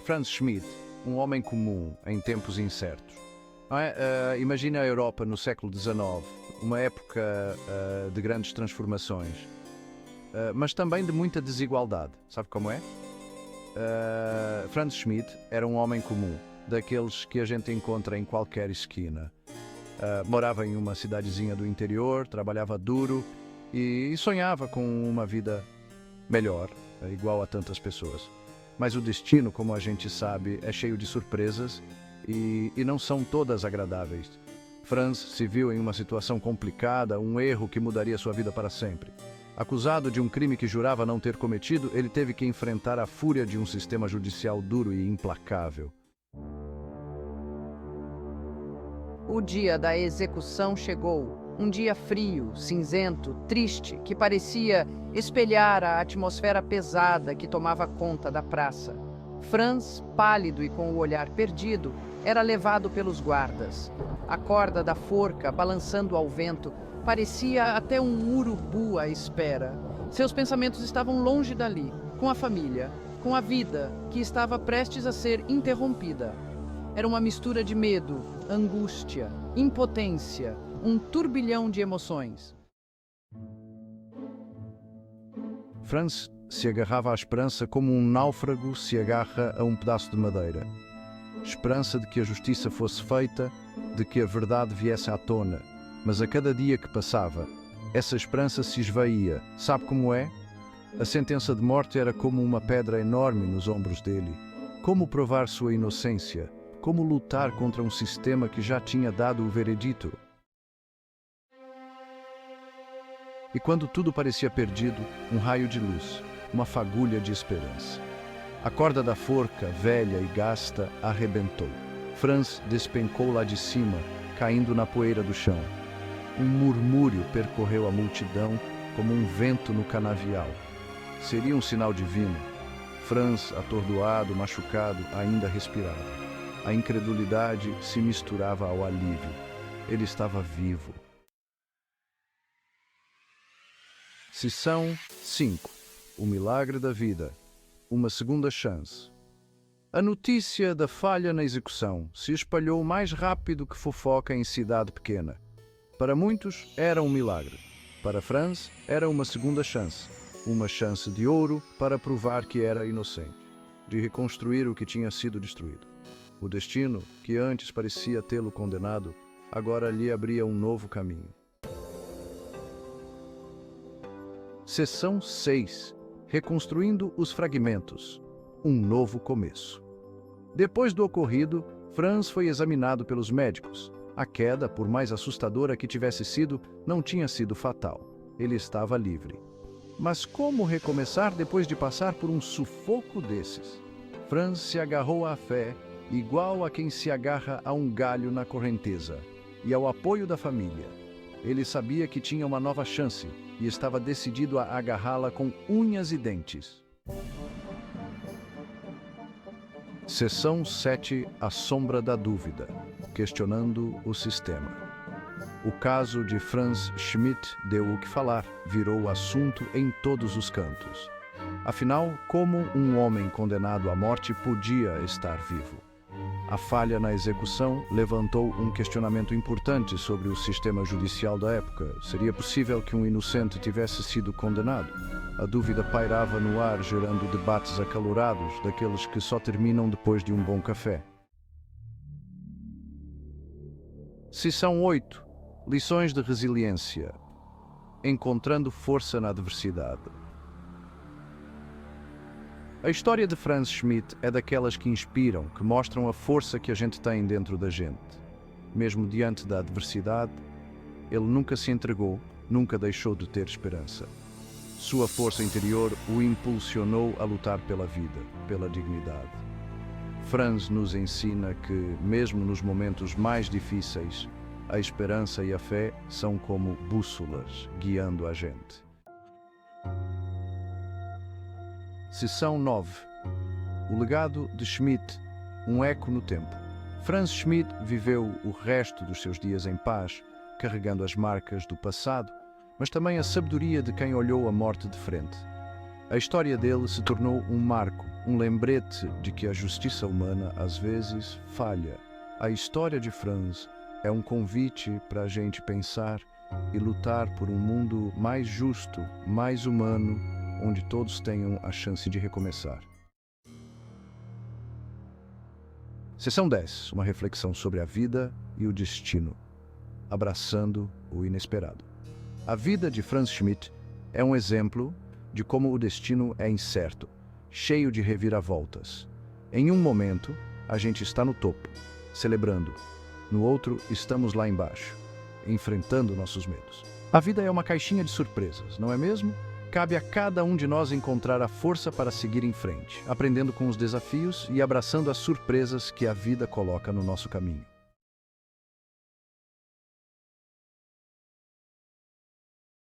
Franz Schmidt, um homem comum em tempos incertos. Não é? Imagina a Europa no século XIX, uma época de grandes transformações, mas também de muita desigualdade. Sabe como é? Franz Schmidt era um homem comum, daqueles que a gente encontra em qualquer esquina. Morava em uma cidadezinha do interior, trabalhava duro e sonhava com uma vida melhor, igual a tantas pessoas. Mas o destino, como a gente sabe, é cheio de surpresas e não são todas agradáveis. Franz se viu em uma situação complicada, um erro que mudaria sua vida para sempre. Acusado de um crime que jurava não ter cometido, ele teve que enfrentar a fúria de um sistema judicial duro e implacável. O dia da execução chegou. Um dia frio, cinzento, triste, que parecia espelhar a atmosfera pesada que tomava conta da praça. Franz, pálido e com o olhar perdido, era levado pelos guardas. A corda da forca, balançando ao vento, parecia até um urubu à espera. Seus pensamentos estavam longe dali, com a família, com a vida que estava prestes a ser interrompida. Era uma mistura de medo, angústia, impotência, um turbilhão de emoções. Franz se agarrava à esperança como um náufrago se agarra a um pedaço de madeira. Esperança de que a justiça fosse feita, de que a verdade viesse à tona. Mas a cada dia que passava, essa esperança se esvaía. Sabe como é? A sentença de morte era como uma pedra enorme nos ombros dele. Como provar sua inocência? Como lutar contra um sistema que já tinha dado o veredito? E quando tudo parecia perdido, um raio de luz, uma fagulha de esperança. A corda da forca, velha e gasta, arrebentou. Franz despencou lá de cima, caindo na poeira do chão. Um murmúrio percorreu a multidão como um vento no canavial. Seria um sinal divino. Franz, atordoado, machucado, ainda respirava. A incredulidade se misturava ao alívio. Ele estava vivo. Sessão 5. O milagre da vida. Uma segunda chance. A notícia da falha na execução se espalhou mais rápido que fofoca em cidade pequena. Para muitos, era um milagre. Para Franz, era uma segunda chance. Uma chance de ouro para provar que era inocente, de reconstruir o que tinha sido destruído. O destino, que antes parecia tê-lo condenado, agora lhe abria um novo caminho. Sessão 6. Reconstruindo os fragmentos. Um novo começo. Depois do ocorrido, Franz foi examinado pelos médicos. A queda, por mais assustadora que tivesse sido, não tinha sido fatal. Ele estava livre. Mas como recomeçar depois de passar por um sufoco desses? Franz se agarrou à fé, igual a quem se agarra a um galho na correnteza, e ao apoio da família. Ele sabia que tinha uma nova chance e estava decidido a agarrá-la com unhas e dentes. Sessão 7. A sombra da dúvida. Questionando o sistema. O caso de Franz Schmidt deu o que falar, virou assunto em todos os cantos. Afinal, como um homem condenado à morte podia estar vivo? A falha na execução levantou um questionamento importante sobre o sistema judicial da época. Seria possível que um inocente tivesse sido condenado? A dúvida pairava no ar, gerando debates acalorados, daqueles que só terminam depois de um bom café. Sessão 8. Lições de resiliência. Encontrando força na adversidade. A história de Franz Schmidt é daquelas que inspiram, que mostram a força que a gente tem dentro da gente. Mesmo diante da adversidade, ele nunca se entregou, nunca deixou de ter esperança. Sua força interior o impulsionou a lutar pela vida, pela dignidade. Franz nos ensina que, mesmo nos momentos mais difíceis, a esperança e a fé são como bússolas guiando a gente. Sessão 9. O legado de Schmidt, um eco no tempo. Franz Schmidt viveu o resto dos seus dias em paz, carregando as marcas do passado, mas também a sabedoria de quem olhou a morte de frente. A história dele se tornou um marco, um lembrete de que a justiça humana às vezes falha. A história de Franz é um convite para a gente pensar e lutar por um mundo mais justo, mais humano, onde todos tenham a chance de recomeçar. Seção 10. Uma reflexão sobre a vida e o destino, abraçando o inesperado. A vida de Franz Schmidt é um exemplo de como o destino é incerto, cheio de reviravoltas. Em um momento, a gente está no topo, celebrando. No outro, estamos lá embaixo, enfrentando nossos medos. A vida é uma caixinha de surpresas, não é mesmo? Cabe a cada um de nós encontrar a força para seguir em frente, aprendendo com os desafios e abraçando as surpresas que a vida coloca no nosso caminho.